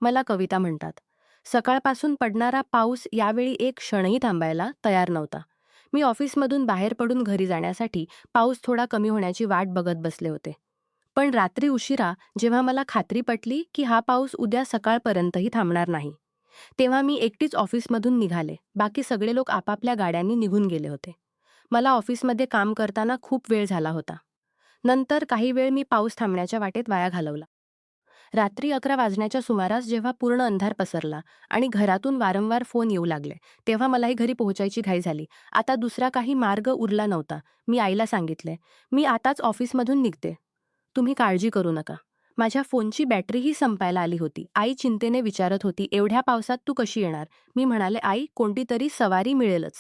मला कविता म्हणतात. सकाळपासून पडणारा पाऊस यावेळी एक क्षणही थांबायला तयार नव्हता. मी ऑफिसमधून बाहेर पडून घरी जाण्यासाठी पाऊस थोडा कमी होण्याची वाट बघत बसले होते. पण रात्री उशिरा जेव्हा मला खात्री पटली की हा पाऊस उद्या सकाळपर्यंतही थांबणार नाही, तेव्हा मी एकटीच ऑफिसमधून निघाले. बाकी सगळे लोक आपापल्या गाड्यांनी निघून गेले होते. मला ऑफिसमध्ये काम करताना खूप वेळ झाला होता. नंतर काही वेळ मी पाऊस थांबण्याच्या वाटेत वाया घालवला. रात्री 11 वाजण्याच्या सुमारास जेव्हा पूर्ण अंधार पसरला आणि घरातून वारंवार फोन येऊ लागले, तेव्हा मलाही घरी पोहोचायची घाई झाली. आता दुसरा काही मार्ग उरला नव्हता. मी आईला सांगितले, "मी आताच ऑफिसमधून निघते. तुम्ही काळजी करू नका." माझ्या फोनची बॅटरीही संपायला आली होती. आई चिंतेने विचारत होती, "एवढ्या पावसात तू कशी येणार?" मी म्हणाले, "आई, कोणतीतरी सवारी मिळेलच.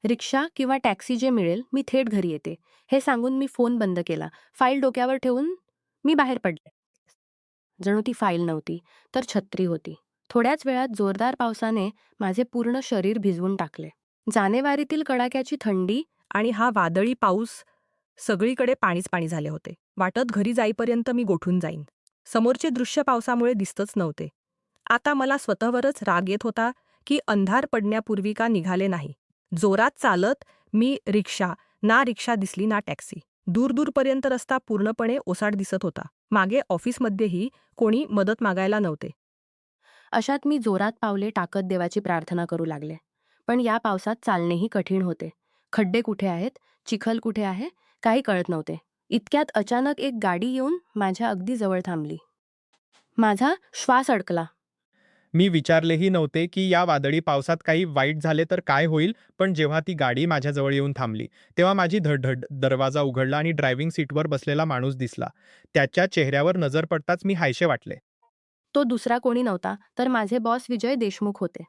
रिक्षा किंवा टॅक्सी जे मिळेल, मी थेट घरी येते." हे सांगून मी फोन बंद केला. फाईल डोक्यावर ठेवून मी बाहेर पडले. जणू ती फाईल नव्हती, तर छत्री होती. थोड्याच वेळात जोरदार पावसाने माझे पूर्ण शरीर भिजवून टाकले. जानेवारीतील कडाक्याची थंडी आणि हा वादळी पाऊस, सगळीकडे पाणीच पाणी झाले होते. वाटत घरी जाईपर्यंत मी गोठून जाईन. समोरचे दृश्य पावसामुळे दिसतच नव्हते. आता मला स्वतःवरच राग येत होता की अंधार पडण्यापूर्वी का निघाले नाही. जोरात चालत मी ना रिक्षा दिसली ना टॅक्सी. दूरपर्यंत रस्ता पूर्णपणे ओसाड दिसत होता. मागे ऑफिसमध्येही कोणी मदत मागायला नव्हते. अशात मी जोरात पावले टाकत देवाची प्रार्थना करू लागले. पण या पावसात चालणेही कठीण होते. खड्डे कुठे आहेत, चिखल कुठे आहे, काही कळत नव्हते. इतक्यात अचानक एक गाडी येऊन माझ्या अगदी जवळ थांबली. माझा श्वास अडकला. मी विचारलेही नव्हते की या वादळी पावसात काही वाईट झाले तर काय होईल, पण जेव्हा ती गाडी माझ्याजवळ येऊन थांबली, तेव्हा माझी धडधड. दरवाजा उघडला आणि ड्रायव्हिंग सीटवर बसलेला माणूस दिसला. त्याच्या चेहऱ्यावर नजर पडताच मी हायसे वाटले. तो दुसरा कोणी नव्हता, तर माझे बॉस विजय देशमुख होते.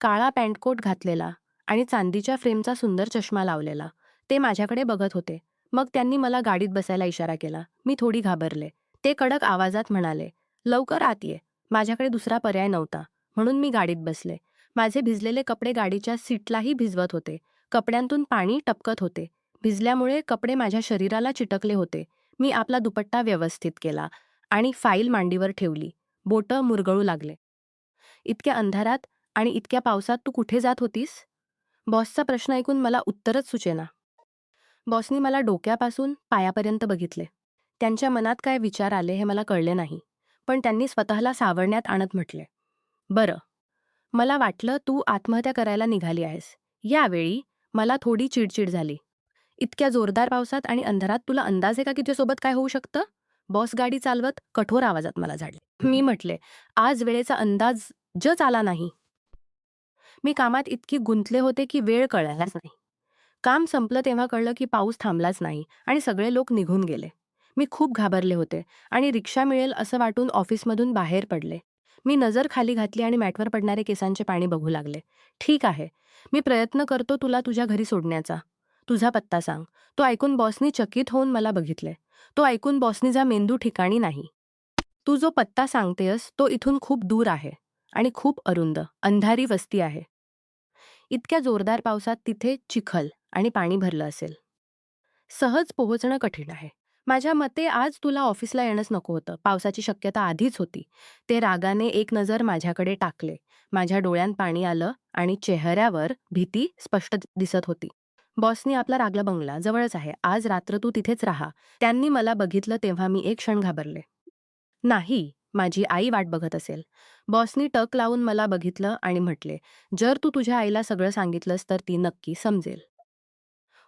काळा पॅन्टकोट घातलेला आणि चांदीच्या फ्रेमचा सुंदर चष्मा लावलेला. ते माझ्याकडे बघत होते. मग त्यांनी मला गाडीत बसायला इशारा केला. मी थोडी घाबरले. ते कडक आवाजात म्हणाले, "लवकर आत ये." माझ्याकडे दुसरा पर्याय नव्हता, म्हणून मी गाडीत बसले. माझे भिजलेले कपडे गाडीच्या सीटलाही भिजवत होते. कपड्यांतून पाणी टपकत होते. भिजल्यामुळे कपडे माझ्या शरीराला चिटकले होते. मी आपला दुपट्टा व्यवस्थित केला आणि फाईल मांडीवर ठेवली. बोटं मुरगळू लागले. इतक्या अंधारात आणि इतक्या पावसात तू कुठे जात होतीस? बॉसचा प्रश्न ऐकून मला उत्तरच सुचेना. बॉसनी मला डोक्यापासून पायापर्यंत बघितले. त्यांच्या मनात काय विचार आले हे मला कळले नाही. पण त्यांनी स्वतःला सावरण्यात आणत म्हटले, "बरं, मला वाटलं तू आत्महत्या करायला निघाली आहेस." यावेळी मला थोडी चिडचिड झाली. "इतक्या जोरदार पावसात आणि अंधारात तुला अंदाज आहे का की तुझ्यासोबत काय होऊ शकतं?" बॉस गाडी चालवत कठोर आवाजात मला झाडले. मी म्हटले, "आज वेळेचा अंदाजच आला नाही." मी कामात इतकी गुंतले होते की वेळ कळालाच नाही. काम संपलं तेव्हा कळलं की पाऊस थांबलाच नाही आणि सगळे लोक निघून गेले. मी खूप घाबरले होते आणि रिक्षा मिळेल असं वाटून ऑफिसमधून बाहेर पडले. मी नजर खाली घातली आणि मॅटवर पडणारे केसांचे पाणी बघू लागले. "ठीक आहे, मी प्रयत्न करतो तुला तुझ्या घरी सोडण्याचा. तुझा पत्ता सांग." तो ऐकून बॉसनी चकित होऊन मला बघितले. तो ऐकून बॉसनीचा मेंदू ठिकाणी नाही. "तू जो पत्ता सांगतेस तो इथून खूप दूर आहे आणि खूप अरुंद, अंधारी वस्ती आहे. इतक्या जोरदार पावसात तिथे चिखल आणि पाणी भरलं असेल. सहज पोहोचणं कठीण आहे. माझ्या मते आज तुला ऑफिसला येणंच नको होतं. पावसाची शक्यता आधीच होती." ते रागाने एक नजर माझ्याकडे टाकले. माझ्या डोळ्यात पाणी आलं आणि चेहऱ्यावर भीती स्पष्ट दिसत होती. "बॉसनी आपला रागला बंगला जवळच आहे. आज रात्र तू तिथेच राहा." त्यांनी मला बघितलं तेव्हा मी एक क्षण घाबरले. "नाही, माझी आई वाट बघत असेल." बॉसनी टक लावून मला बघितलं आणि म्हटले, "जर तू तुझ्या आईला सगळं सांगितलंस तर ती नक्की समजेल.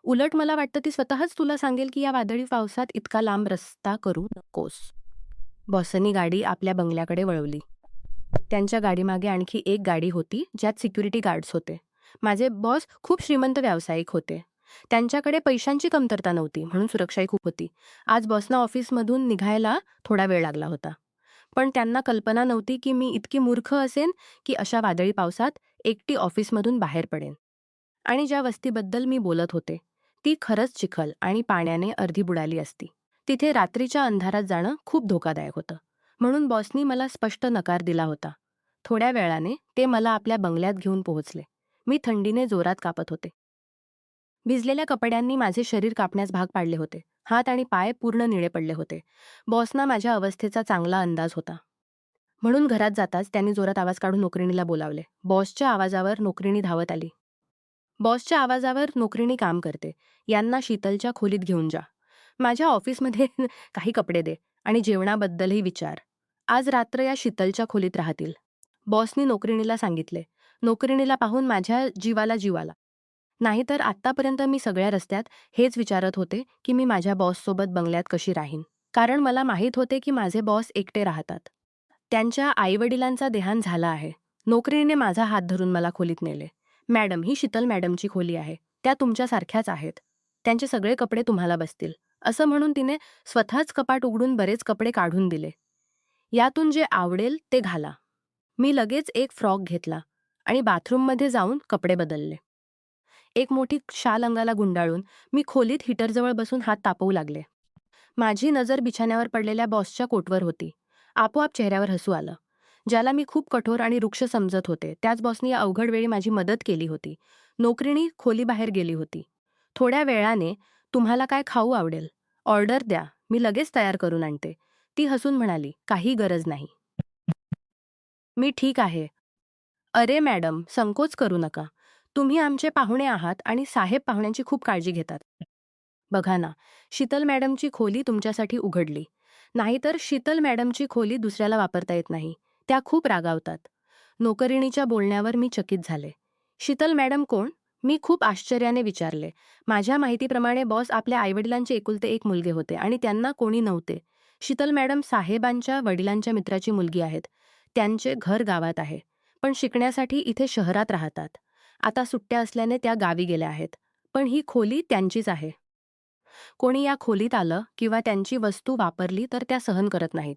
उलट मला वाटतं ती स्वतःच तुला सांगेल की या वादळी पावसात इतका लांब रस्ता करू नकोस." बॉसनी गाडी आपल्या बंगल्याकडे वळवली. त्यांच्या गाडीमागे आणखी एक गाडी होती, ज्यात सिक्युरिटी गार्ड्स होते. माझे बॉस खूप श्रीमंत व्यावसायिक होते. त्यांच्याकडे पैशांची कमतरता नव्हती, म्हणून सुरक्षाही खूप होती. आज बॉसना ऑफिसमधून निघायला थोडा वेळ लागला होता. पण त्यांना कल्पना नव्हती की मी इतकी मूर्ख असेन की अशा वादळी पावसात एकटी ऑफिसमधून बाहेर पडेन. आणि ज्या वस्तीबद्दल मी बोलत होते, ती खरंच चिखल आणि पाण्याने अर्धी बुडाली असती. तिथे रात्रीच्या अंधारात जाणं खूप धोकादायक होतं. म्हणून बॉसनी मला स्पष्ट नकार दिला होता. थोड्या वेळाने ते मला आपल्या बंगल्यात घेऊन पोहोचले. मी थंडीने जोरात कापत होते. भिजलेल्या कपड्यांनी माझे शरीर कापण्यास भाग पाडले होते. हात आणि पाय पूर्ण निळे पडले होते. बॉसना माझ्या अवस्थेचा चांगला अंदाज होता. म्हणून घरात जाताच त्यांनी जोरात आवाज काढून नोकरिणीला बोलावले. बॉसच्या आवाजावर नोकरिणी धावत आली. बॉसच्या आवाजावर नोकरिणी काम करते. यांना शीतलच्या खोलीत घेऊन जा. माझ्या ऑफिसमध्ये काही कपडे दे आणि जेवणाबद्दलही विचार. आज रात्र या शीतलच्या खोलीत राहतील. बॉसनी नोकरिणीला सांगितले. नोकरिणीला पाहून माझ्या जीवाला जीव आला. नाहीतर आत्तापर्यंत मी सगळ्या रस्त्यात हेच विचारत होते की मी माझ्या बॉससोबत बंगल्यात कशी राहीन. कारण मला माहीत होते की माझे बॉस एकटे राहतात. त्यांच्या आईवडिलांचा देहांत झाला आहे. नोकरीने माझा हात धरून मला खोलीत नेले. मॅडम, ही शीतल मॅडमची खोली आहे. त्या तुमच्यासारख्याच आहेत. त्यांचे सगळे कपडे तुम्हाला बसतील. असं म्हणून तिने स्वतःच कपाट उघडून बरेच कपडे काढून दिले. यातून जे आवडेल ते घाला. मी लगेच एक फ्रॉक घेतला आणि बाथरूममध्ये जाऊन कपडे बदलले. एक मोठी शाल अंगाला गुंडाळून मी खोलीत हीटरजवळ बसून हात तापवू लागले. माझी नजर बिछाण्यावर पडलेल्या बॉसच्या कोटवर होती. आपोआप चेहऱ्यावर हसू आलं. ज्याला मी खूप कठोर आणि रुक्ष समजत होते, त्याच बॉसनी या अवघड वेळी माझी मदत केली होती. नोकरिणी खोलीबाहेर गेली होती. थोड्या वेळाने, तुम्हाला काय खाऊ आवडेल? ऑर्डर द्या, मी लगेच तयार करून आणते. ती हसून म्हणाली, काही गरज नाही. मी ठीक आहे. अरे मॅडम, संकोच करू नका. तुम्ही आमचे पाहुणे आहात आणि साहेब पाहुण्यांची खूप काळजी घेतात. बघा ना, शीतल मॅडमची खोली तुमच्यासाठी उघडली. नाहीतर शीतल मॅडमची खोली दुसऱ्याला वापरता येत नाही. त्या खूप रागावतात. नोकरिणीच्या बोलण्यावर मी चकित झाले. शीतल मॅडम कोण? मी खूप आश्चर्याने विचारले. माझ्या माहितीप्रमाणे बॉस आपल्या आईवडिलांचे एकुलते एक मुलगे होते आणि त्यांना कोणी नव्हते. शीतल मॅडम साहेबांच्या वडिलांच्या मित्राची मुलगी आहेत. त्यांचे घर गावात आहे. पण शिकण्यासाठी इथे शहरात राहतात. आता सुट्ट्या असल्याने त्या गावी गेल्या आहेत. पण ही खोली त्यांचीच आहे. कोणी या खोलीत आलं किंवा त्यांची वस्तू वापरली तर त्या सहन करत नाहीत.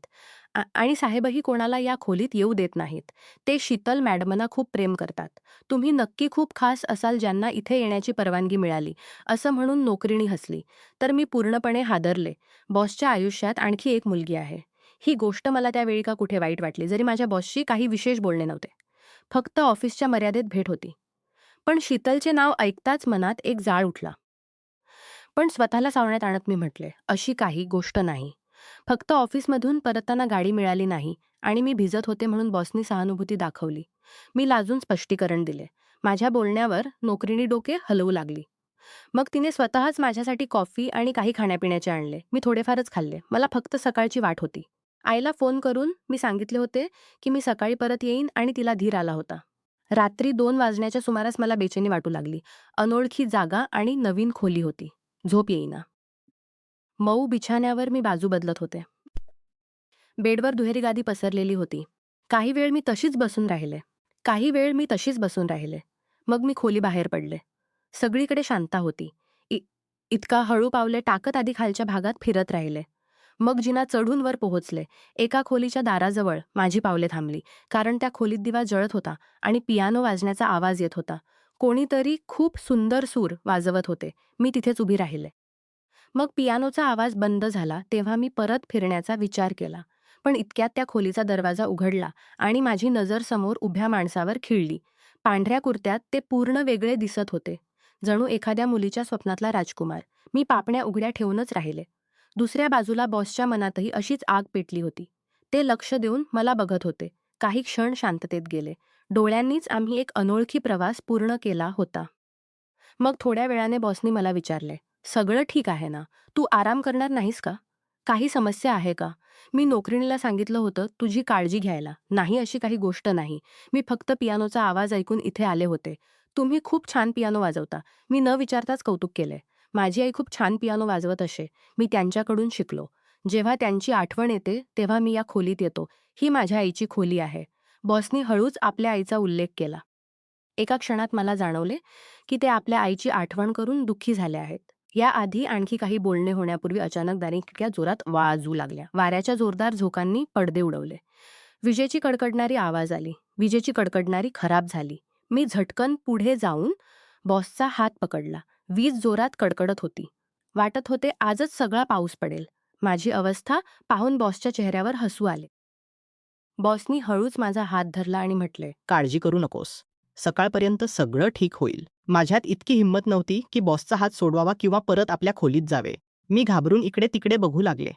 आणि साहेबही कोणाला या खोलीत येऊ देत नाहीत. ते शीतल मॅडमना खूप प्रेम करतात. तुम्ही नक्की खूप खास असाल ज्यांना इथे येण्याची परवानगी मिळाली, असं म्हणून नोकरिणी हसली. तर मी पूर्णपणे हादरले. बॉसच्या आयुष्यात आणखी एक मुलगी आहे. ही गोष्ट मला त्यावेळी का कुठे वाईट वाटली, जरी माझ्या बॉसशी काही विशेष बोलणे नव्हते. फक्त ऑफिसच्या मर्यादेत भेट होती. पण शीतलचे नाव ऐकताच मनात एक जाळ उठला. पण स्वतःला सावरण्यात आणत मी म्हटले, अशी काही गोष्ट नाही. फक्त ऑफिसमधून परतताना गाडी मिळाली नाही आणि मी भिजत होते म्हणून बॉसनी सहानुभूती दाखवली. मी लाजून स्पष्टीकरण दिले. माझ्या बोलण्यावर नोकरिणी डोके हलवू लागली. मग तिने स्वतःच माझ्यासाठी कॉफी आणि काही खाण्यापिण्याचे आणले. मी थोडेफारच खाल्ले. मला फक्त सकाळची वाट होती. आईला फोन करून मी सांगितले होते की मी सकाळी परत येईन आणि तिला धीर आला होता. रात्री 2 वाजण्याच्या सुमारास मला बेचैनी वाटू लागली. अनोळखी जागा आणि नवीन खोली होती. झोप येईना. मऊ बिछाण्यावर मी बाजू बदलत होते. बेडवर दुहेरी गादी पसरलेली होती. काही वेळ मी तशीच बसून राहिले. मग मी खोली बाहेर पडले. सगळीकडे शांतता होती. इतका हळू पावले टाकत आधी खालच्या भागात फिरत राहिले. मग जिना चढून वर पोहोचले. एका खोलीच्या दाराजवळ माझी पावले थांबली. कारण त्या खोलीत दिवा जळत होता आणि पियानो वाजण्याचा आवाज येत होता. कोणीतरी खूप सुंदर सूर वाजवत होते. मी तिथेच उभी राहिले. मग पियानोचा आवाज बंद झाला तेव्हा मी परत फिरण्याचा विचार केला. पण इतक्यात त्या खोलीचा दरवाजा उघडला आणि माझी नजर समोर उभ्या माणसावर खिळली. पांढऱ्या कुर्त्यात ते पूर्ण वेगळे दिसत होते. जणू एखाद्या मुलीच्या स्वप्नातला राजकुमार. मी पापण्या उघड्या ठेवूनच राहिले. दुसऱ्या बाजूला बॉसच्या मनातही अशीच आग पेटली होती. ते लक्ष देऊन मला बघत होते. काही क्षण शांततेत गेले. डोळ्यांनीच आम्ही एक अनोळखी प्रवास पूर्ण केला होता. मग थोड्या वेळाने बॉसनी मला विचारले, सगळं ठीक आहे ना? तू आराम करणार नाहीस का? काही समस्या आहे का? मी नोकरिणीला सांगितलं होतं तुझी काळजी घ्यायला. नाही, अशी काही गोष्ट नाही. मी फक्त पियानोचा आवाज ऐकून इथे आले होते. तुम्ही खूप छान पियानो वाजवता. मी न विचारताच कौतुक केले. माझी आई खूप छान पियानो वाजवत असे. मी त्यांच्याकडून शिकलो. जेव्हा त्यांची आठवण येते तेव्हा मी या खोलीत येतो. ही माझ्या आईची खोली आहे. बॉसनी हळूच आपल्या आईचा उल्लेख केला. एका क्षणात मला जाणवले की ते आपल्या आईची आठवण करून दुःखी झाले आहेत. याआधी आणखी काही बोलणे होण्यापूर्वी अचानक दारी खिडक्या जोरात वाजू लागल्या. वाऱ्याच्या जोरदार झोकांनी पडदे उडवले. विजेची कडकडणारी खराब झाली. मी झटकन पुढे जाऊन बॉसचा हात पकडला. वीज जोरात कडकडत होती. वाटत होते आजच सगळा पाऊस पडेल. माझी अवस्था पाहून बॉसच्या चेहऱ्यावर हसू आले. बॉसनी हळूच माझा हात धरला आणि म्हटले, काळजी करू नकोस. सकाळपर्यंत सगळं ठीक होईल. माझ्यात इतकी हिंमत नव्हती की बॉसचा हात सोडवावा किंवा परत आपल्या खोलीत जावे. मी घाबरून इकडे तिकडे बघू लागले.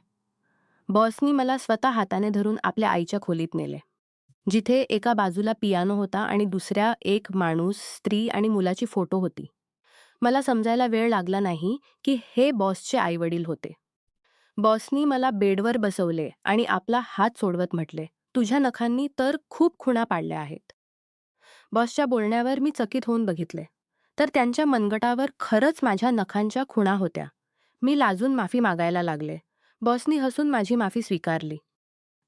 बॉसनी मला स्वतः हाताने धरून आपल्या आईच्या खोलीत नेले. जिथे एका बाजूला पियानो होता आणि दुसऱ्या एक माणूस, स्त्री आणि मुलाची फोटो होती. मला समजायला वेळ लागला नाही की हे बॉसचे आईवडील होते. बॉसनी मला बेडवर बसवले आणि आपला हात सोडवत म्हटले, "तुझ्या नखांनी तर खूप खुणा पाडल्या आहेत." बॉसच्या बोलण्यावर मी चकित होऊन बघितले. तर त्यांच्या मनगटावर खरंच माझ्या नखांच्या खुणा होत्या. मी लाजून माफी मागायला लागले. बॉसनी हसून माझी माफी स्वीकारली.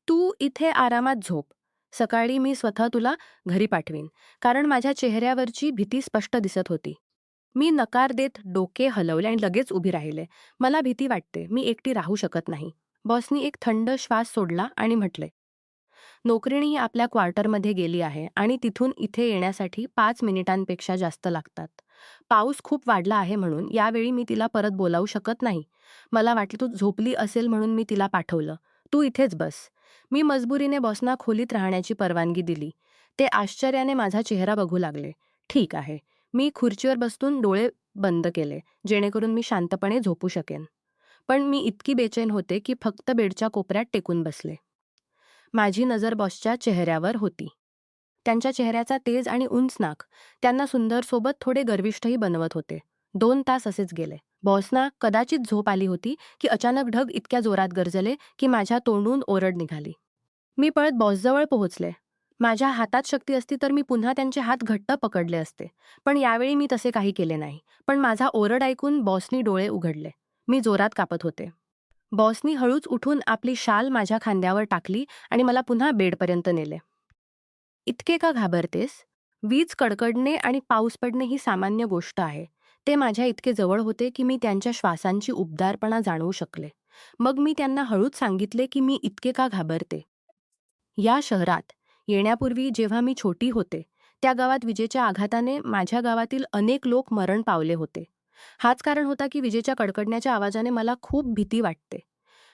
"तू इथे आरामात झोप. सकाळी मी स्वतः तुला घरी पाठवीन." कारण माझ्या चेहऱ्यावरची भीती स्पष्ट दिसत होती. मी नकार देत डोके हलवले आणि लगेच उभी राहिले. "मला भीती वाटते. मी एकटी राहू शकत नाही." बॉसनी एक थंड श्वास सोडला आणि म्हटले, "नोकरीणी आपल्या क्वार्टरमध्ये गेली आहे आणि तिथून इथे येण्यासाठी 5 मिनिटांपेक्षा जास्त लागतात. पाऊस खूप वाढला आहे म्हणून यावेळी मी तिला परत बोलावू शकत नाही. मला वाटलं तू झोपली असेल म्हणून मी तिला पाठवलं. तू इथेच बस." मी मजबुरीने बॉसना खोलीत राहण्याची परवानगी दिली. ते आश्चर्याने माझा चेहरा बघू लागले. "ठीक आहे." मी खुर्चीवर बसून डोळे बंद केले, जेणेकरून मी शांतपणे झोपू शकेन. पण मी इतकी बेचैन होते की फक्त बेडच्या कोपऱ्यात टेकून बसले. माझी नजर बॉसच्या चेहऱ्यावर होती. त्यांच्या चेहऱ्याचा तेज आणि उंच नाक त्यांना सुंदरसोबत थोडे गर्विष्ठही बनवत होते. 2 तास असेच गेले. बॉसना कदाचित झोप आली होती की अचानक ढग इतक्या जोरात गरजले की माझ्या तोंडून ओरड निघाली. मी पळत बॉसजवळ पोहोचले. माझ्या हातात शक्ती असती तर मी पुन्हा त्यांचे हात घट्ट पकडले असते. पण यावेळी मी तसे काही केले नाही. पण माझा ओरड ऐकून बॉसनी डोळे उघडले. मी जोरात कापत होते. बॉसनी हळूच उठून आपली शाल माझ्या खांद्यावर टाकली आणि मला पुन्हा बेडपर्यंत नेले. "इतके का घाबरतेस? वीज कडकडणे आणि पाऊस पडणे ही सामान्य गोष्ट आहे." ते माझ्या इतके जवळ होते की मी त्यांच्या श्वासांची उबदारपणा जाणवू शकले. मग मी त्यांना हळूच सांगितले की मी इतके का घाबरते. या शहरात येण्यापूर्वी जेव्हा मी छोटी होते, त्या गावात विजेच्या आघाताने माझ्या गावातील अनेक लोक मरण पावले होते. हाच कारण होता की विजेच्या कडकडण्याच्या आवाजाने मला खूप भीती वाटते.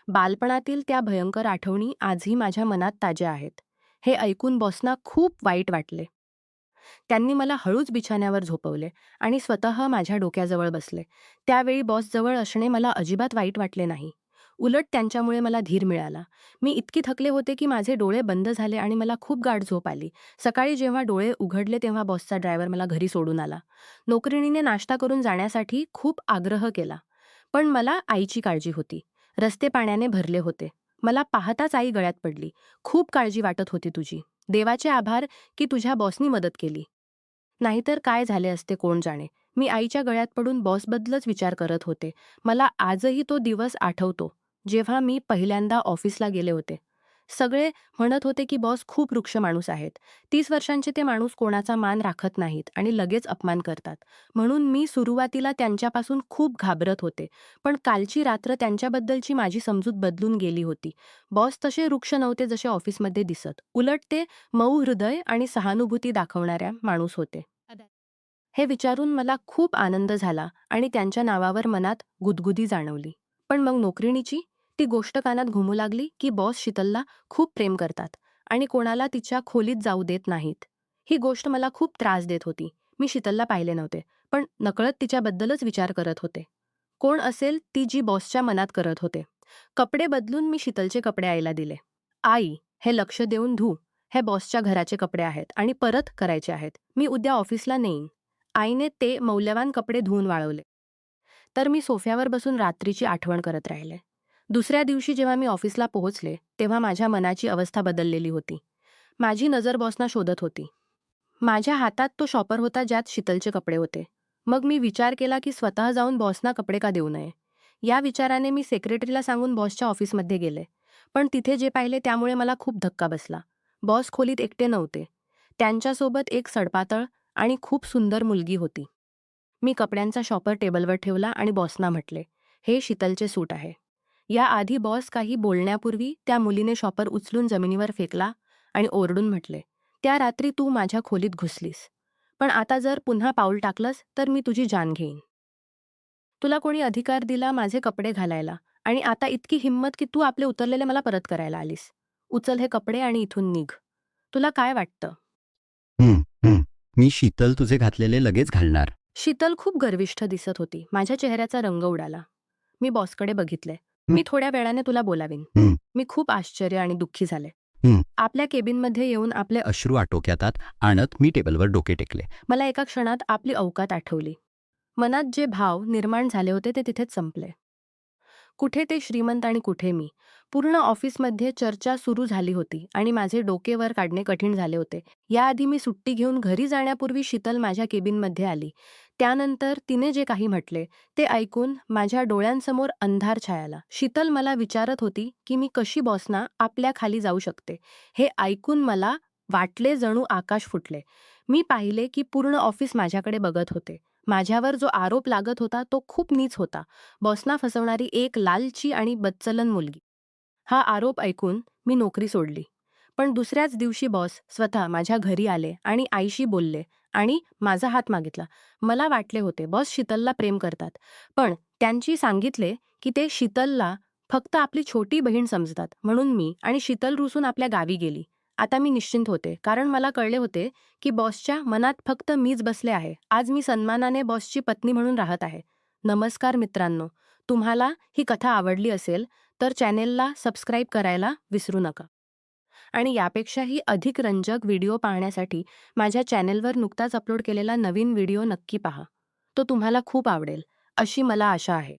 बालपणातील त्या भयंकर आठवणी आजही माझ्या मनात ताज्या आहेत. हे ऐकून बॉसना खूप वाईट वाटले. त्यांनी मला हळूच बिछाण्यावर झोपवले आणि स्वतः माझ्या डोक्याजवळ बसले. त्यावेळी बॉसजवळ असणे मला अजिबात वाईट वाटले नाही. उलट त्यांच्यामुळे मला धीर मिळाला. मी इतकी थकले होते की माझे डोळे बंद झाले आणि मला खूप गाढ झोप आली. सकाळी जेव्हा डोळे उघडले तेव्हा बॉसचा ड्रायव्हर मला घरी सोडून आला. नोकरिणीने नाश्ता करून जाण्यासाठी खूप आग्रह केला. पण मला आईची काळजी होती. रस्ते पाण्याने भरले होते. मला पाहताच आई गळ्यात पडली. "खूप काळजी वाटत होती तुझी. देवाचे आभार की तुझ्या बॉसनी मदत केली. नाहीतर काय झाले असते कोण जाणे." मी आईच्या गळ्यात पडून बॉसबद्दलच विचार करत होते. मला आजही तो दिवस आठवतो, जेव्हा मी पहिल्यांदा ऑफिसला गेले होते. सगळे म्हणत होते की बॉस खूप वृक्ष माणूस आहेत. 30 वर्षांचे ते माणूस कोणाचा मान राखत नाहीत आणि लगेच अपमान करतात. म्हणून मी सुरुवातीला त्यांच्यापासून खूप घाबरत होते. पण कालची रात्र त्यांच्याबद्दलची माझी समजूत बदलून गेली होती. बॉस तसे वृक्ष नव्हते जसे ऑफिसमध्ये दिसत. उलट ते मऊ हृदय आणि सहानुभूती दाखवणाऱ्या माणूस होते. हे विचारून मला खूप आनंद झाला आणि त्यांच्या नावावर मनात गुदगुदी जाणवली. पण मग नोकरिणीची ती गोष्ट कानात घुमू लागली की बॉस शीतलला खूप प्रेम करतात आणि कोणाला तिच्या खोलीत जाऊ देत नाहीत. ही गोष्ट मला खूप त्रास देत होती. मी शीतलला पाहिले नव्हते, पण नकळत तिच्याबद्दलच विचार करत होते. कोण असेल ती जी बॉसच्या मनात करत होते. कपडे बदलून मी शीतलचे कपडे आईला दिले. "आई, हे लक्ष देऊन धू. हे बॉसच्या घराचे कपडे आहेत आणि परत करायचे आहेत. मी उद्या ऑफिसला नेईन." आईने ते मौल्यवान कपडे धुवून वाळवले. तर मी सोफ्यावर बसून रात्रीची आठवण करत राहिले. दुसऱ्या दिवशी जेव्हा मी ऑफिसला पोहोचले, तेव्हा माझ्या मनाची अवस्था बदललेली होती. माझी नजर बॉसना शोधत होती. माझ्या हातात तो शॉपर होता ज्यात शीतलचे कपडे होते. मग मी विचार केला की स्वतः जाऊन बॉसना कपडे का देऊ नये. या विचाराने मी सेक्रेटरीला सांगून बॉसच्या ऑफिसमध्ये गेले. पण तिथे जे पाहिले त्यामुळे मला खूप धक्का बसला. बॉस खोलीत एकटे नव्हते. त्यांच्यासोबत एक सडपातळ आणि खूप सुंदर मुलगी होती. मी कपड्यांचा शॉपर टेबलवर ठेवला आणि बॉसना म्हटले, "हे शीतलचे सूट आहे." याआधी बॉस काही बोलण्यापूर्वी त्या मुलीने शॉपर उचलून जमिनीवर फेकला आणि ओरडून म्हटले, "त्या रात्री तू माझ्या खोलीत घुसलीस. पण आता जर पुन्हा पाऊल टाकलंस तर मी तुझी जान घेईन. तुला कोणी अधिकार दिला माझे कपडे घालायला आणि आता इतकी हिंमत की तू आपले उतरलेले मला परत करायला आलीस. उचल हे कपडे आणि इथून निघ. तुला काय वाटतं?" हं, हं. मी शीतल तुझे घातलेले लगेच घालणार. शीतल खूप गर्विष्ठ दिसत होती. माझ्या चेहऱ्याचा रंग उडाला. मी बॉसकडे बघितले. "मी थोड्या वेळाने तुला बोलावीन." हं. मी खूप आश्चर्य आणि दुःखी झाले. आपल्या केबिनमध्ये येऊन आपले अश्रू आटोक्यात आणत मी टेबलवर डोके टेकले. मला एका क्षणात आपली अवकात आठवली. मनात जे भाव निर्माण झाले होते ते तिथेच संपले. कुठे ते श्रीमंत आणि कुठे मी. पूर्ण ऑफिसमध्ये चर्चा सुरू झाली होती आणि माझे डोके वर काढणे कठीण झाले होते. याआधी मी सुट्टी घेऊन घरी जाण्यापूर्वी शीतल माझ्या केबिनमध्ये आली. त्यानंतर तिने जे काही म्हटले ते ऐकून माझ्या डोळ्यांसमोर अंधार छायाला. शीतल मला विचारत होती की मी कशी बॉसना आपल्या खाली जाऊ शकते. हे ऐकून मला वाटले जणू आकाश फुटले. मी पाहिले की पूर्ण ऑफिस माझ्याकडे बघत होते. माझ्यावर जो आरोप लागत होता तो खूप नीच होता. बॉसना फसवणारी एक लालची आणि बदचलन मुलगी. हा आरोप ऐकून मी नोकरी सोडली. पण दुसऱ्याच दिवशी बॉस स्वतः माझ्या घरी आले आणि आईशी बोलले आणि माझा हात मागितला. मला वाटले होते बॉस शीतलला प्रेम करतात. पण त्यांची सांगितले की ते शीतलला फक्त आपली छोटी बहीण समजतात. म्हणून मी आणि शीतल रुसून आपल्या गावी गेली. आता मी निश्चिंत होते कारण मला कळले होते की बॉसच्या मनात फक्त मीच बसले आहे. आज मी सन्मानाने बॉसची पत्नी म्हणून राहत आहे. नमस्कार मित्रांनो, तुम्हाला ही कथा आवडली असेल तर चॅनेलला सबस्क्राईब करायला विसरू नका. आणि यापेक्षाही अधिक रंजक व्हिडिओ पाहण्यासाठी माझ्या चॅनेलवर नुकताच अपलोड केलेला नवीन व्हिडिओ नक्की पहा. तो तुम्हाला खूप आवडेल अशी मला आशा आहे.